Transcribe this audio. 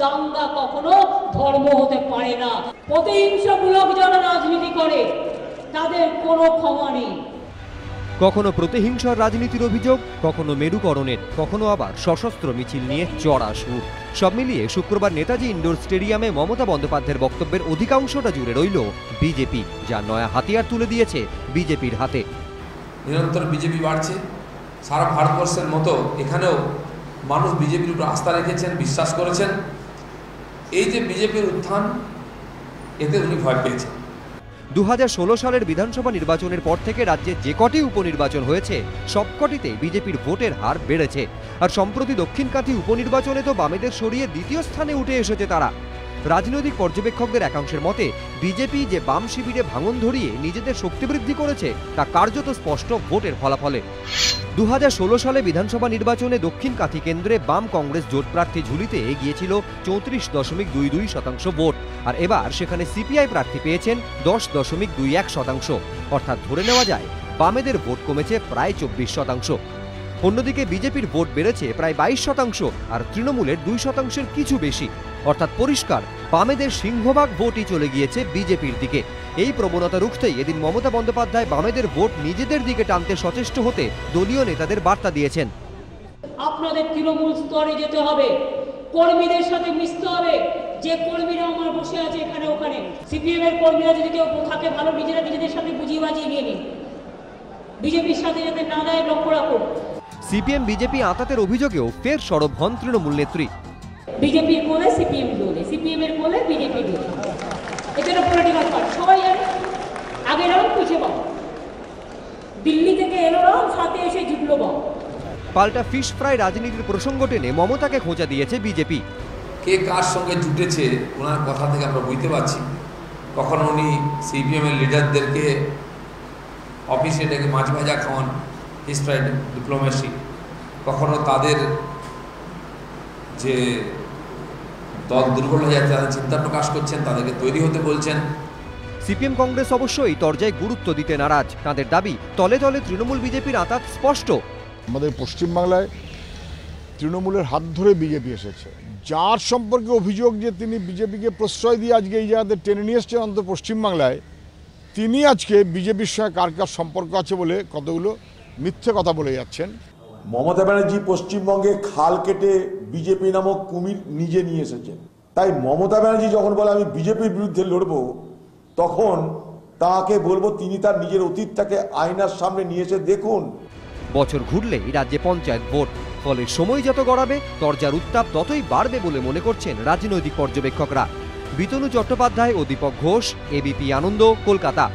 দাঙ্গা কখনো ধর্ম হতে পারে না। প্রতিহিংসামূলক যারা রাজনীতি করে তাদের কোনো ক্ষমা নেই। কখনো প্রতিহিংসার রাজনীতির অভিযোগ, কখনো মেরুকরণের, কখনো আবার সশস্ত্র মিছিল নিয়ে চড়া সুর। সব মিলিয়ে শুক্রবার নেতাজি ইন্ডোর স্টেডিয়ামে মমতা বন্দ্যোপাধ্যায়ের বক্তব্যের অধিকাংশটা জুড়ে রইল বিজেপি, যা নয়া হাতিয়ার তুলে দিয়েছে বিজেপির হাতে। নিরন্তর বিজেপি বাড়ছে, সারা ভারতবর্ষের মতো এখানেও মানুষ বিজেপির উপর আস্থা রেখেছেন, বিশ্বাস করেছেন। এই যে বিজেপির উত্থান, এতে উনি ভয় পেয়েছেন। 2016 সালের বিধানসভা নির্বাচনের পর থেকে রাজ্যে যে কটি উপনির্বাচন হয়েছে সবকটিতে বিজেপির ভোটের হার বেড়েছে। আর সম্প্রতি দক্ষিণকাঠি উপনির্বাচনে তো বামেদের সরিয়ে দ্বিতীয় স্থানে উঠে এসেছে তারা। রাজনৈতিক পর্যবেক্ষকদের একাংশের মতে বিজেপি যে বাম শিবিরে ভাঙন ধরিয়ে নিজেদের শক্তি বৃদ্ধি করেছে তা কার্যত স্পষ্ট ভোটের ফলাফলে। 2016 সালে বিধানসভা নির্বাচনে দক্ষিণকাঠি কেন্দ্রে বাম কংগ্রেস জোট প্রার্থী ঝুলিতে এগিয়েছিল 34.22% ভোট, আর এবার সেখানে সিপিআই প্রার্থী পেয়েছেন 10.21%। অর্থাৎ ধরে নেওয়া যায় বামেদের ভোট কমেছে প্রায় 24%। অন্যদিকে বিজেপির ভোট বেড়েছে প্রায় 22% আর তৃণমূলের 2%-এর কিছু বেশি। অর্থাৎ পরিষ্কার বামেদের সিংহভাগ ভোটই চলে গিয়েছে বিজেপির দিকে। এই প্রবণতা রুখতেই এদিন মমতা বন্দ্যোপাধ্যায় বামেদের ভোট নিজেদের দিকে টানতে সচেষ্ট হতে দলীয় নেতাদের বার্তা দিয়েছেন। আপনাদের তৃণমূল স্তরে যেতে হবে, কর্মীদের সাথে মিশতে হবে। যে কর্মীরা আমার বসে আছে এখানে ওখানে, সিপিএম এর কর্মীরা যদি কেউ থাকে ভালো, নিজেরা নিজেদের সাথে বুঝিয়ে বাজিয়ে নিয়ে নিন, বিজেপির সাথে যাতে না দেয় লক্ষ্য রাখুন। সিপিএম বিজেপি আঁতাতের অভিযোগেও ফের সরব হন তৃণমূল নেত্রী। বিজেপির কোলে সিপিএম দোলে, সিপিএম এর কোলে বিজেপি দোলে, এটা পলিটিক্যাল পার্টি, সবাই জানে। আগে রাম পিছিয়ে বাম, দিল্লি থেকে এলো রাম, সাথে এসে জুটলো বাম। পাল্টা ফিশ ফ্রাই রাজনীতির প্রসঙ্গ টেনে মমতাকে খোঁচা দিয়েছে বিজেপি। কে কার সঙ্গে জুটেছে ওনার কথা থেকে আমরা বুঝতে পারছি। কখনো উনি সিপিএম এর লিডারদেরকে অফিসে ডেকে মাছ ভাজা খাওয়ান, ফিশ ফ্রাই ডিপ্লোমেসি। কখনো তাদের যে দল দুর্বল হয়ে যাচ্ছে তাদের চিন্তা প্রকাশ করছেন, তাদেরকে তৈরি হতে বলছেন। সিপিএম কংগ্রেস অবশ্যই তরজায় গুরুত্ব দিতে নারাজ। তাদের দাবি তলে তলে তৃণমূল বিজেপির আঁতাত স্পষ্ট। আমাদের পশ্চিমবাংলায় তৃণমূলের হাত ধরে বিজেপি এসেছে। যার সম্পর্কে অভিযোগ যে তিনি বিজেপিকে প্রশ্রয় দিয়ে আজকে এই জায়গাতে টেনে নিয়ে এসছেন অন্তত পশ্চিমবাংলায়, তিনি আজকে বিজেপির সঙ্গে কার কার সম্পর্ক আছে বলে কতগুলো মিথ্যে কথা বলে যাচ্ছেন। মমতা ব্যানার্জি পশ্চিমবঙ্গে খাল কেটে বিজেপি নামক কুমির নিজে নিয়ে এসেছেন। তাই মমতা ব্যানার্জি যখন বলে আমি বিজেপির বিরুদ্ধে লড়ব, তখন তাকে বলবো তিনি তার নিজের অতীতটাকে আয়নার সামনে নিয়ে এসে দেখুন। বছর ঘুরলেই রাজ্যে পঞ্চায়েত ভোট, ফলে সময় যত গড়াবে তরজার উত্তাপ ততই বাড়বে বলে মনে করছেন রাজনৈতিক পর্যবেক্ষকরা। বিতনু চট্টোপাধ্যায় ও দীপক ঘোষ, এবিপি আনন্দ, কলকাতা।